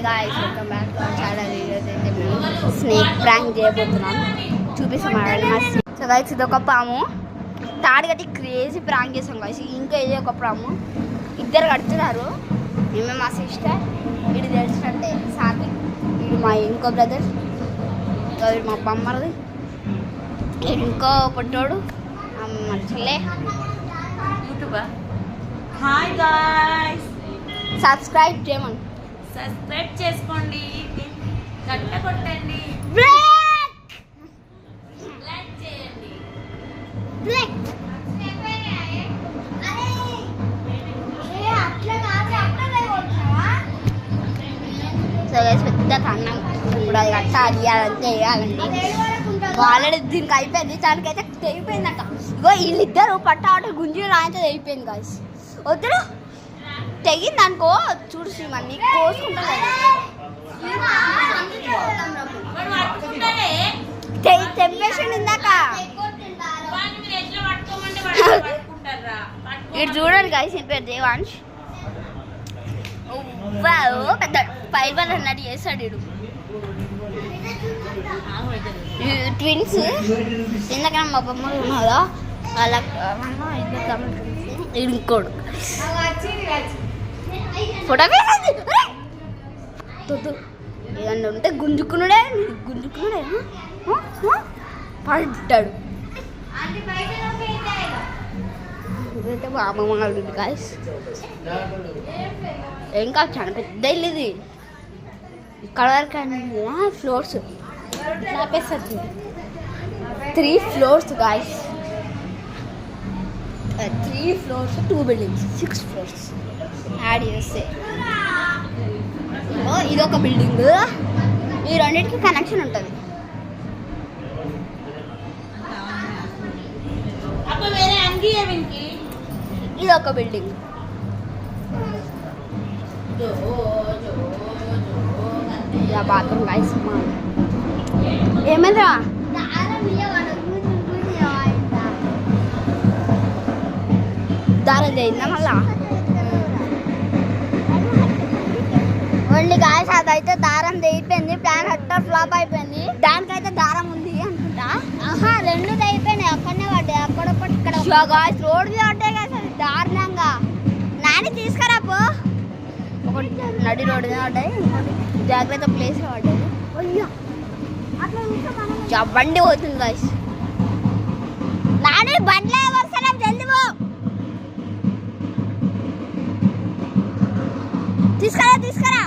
guys, welcome back to our channel. Snake prank చేయబోతున్నాం, చూపిస్తాం. So guys, ఇది ఒక పాము తాడు కట్టి క్రేజీ ప్రాంక్ చేసాం గైస్. ఇంకా ఇది ఒక పాము, ఇద్దరు కడుతున్నారు. మేము మా సిస్టర్, ఇది తెలిసినట్టే సాత్విక్, ఇది మా ఇంకో బ్రదర్, ఇది మా బొమ్మది, ఇంకో పొట్టోడు మా చెల్లె యూట్యూబర్. హాయ్ గాయ్స్, సబ్స్క్రైబ్ చేయమని, సబ్స్క్రైబ్ చేసుకోండి, గంట కొట్టండి, లైక్ చేయండి. సో గైస్, పెద్ద కన్నం ఇప్పుడు అది కట్టాలి, అదంతా వేయాలండి. ఆల్రెడీ దీనికి అయిపోయింది, దానికైతే తెగిపోయిందట. ఇగో వీళ్ళిద్దరు పట్టాట గుంజి రాయితే తెగిపోయింది గాయస్. వద్దు తెగింది అనుకో, చూడు శ్రీమన్ని కోసుకుంటా తెంపేసింది ఇందాక. ఇటు చూడండి గాయస్, ఈ పేరు దేవాంశ్. పెద్ద పైబల్ అన్నట్టు చేస్తాడు వీడు. ట్విన్స్ ఇందాక మా బొమ్మలు ఉన్నారా, వాళ్ళ ఇంకోడు ఫోటో ఏదన్నా ఉంటే గుంజుకున్నాడే పడ్డాడు. ఇదైతే బాబమ్మ గాయస్. ఇంకా చాలా పెద్ద ఇల్లు ఇది. ఇక్కడ వరకు floors 3 floors guys. 3 floors, 2 buildings, 6 floors add చేస్తే ఇదొక బిల్డింగ్. ఈ రెండింటికి కనెక్షన్ ఉంటుంది. ఇది ఒక బిల్డింగ్. Bathroom guys. ఏమైందా దారం చేయిందా మళ్ళా ఓన్లీ గాయస్. అదైతే దారం తెగిపోయింది, ప్లాన్ హట్టర్ ఫ్లాప్ అయిపోయింది. దానికైతే దారం ఉంది అనుకుంటా. రెండు తెగిపోయినాయి, అక్కడనే పడ్డాయి. అక్కడొకటి ఇక్కడ గాయస్ రోడ్ మీద పడ్డాయి కదా దారుణంగా. నాని తీసుకురాపో. ఒకటి నడి రోడ్డు మీద పడ్డాయి, జాగ్రత్త ప్లేస్ లో పడ్డాయి. బండి పోతుంది గాయస్. నాని బండ్లే వస్తాం, జల్ది పో. తీసుకురా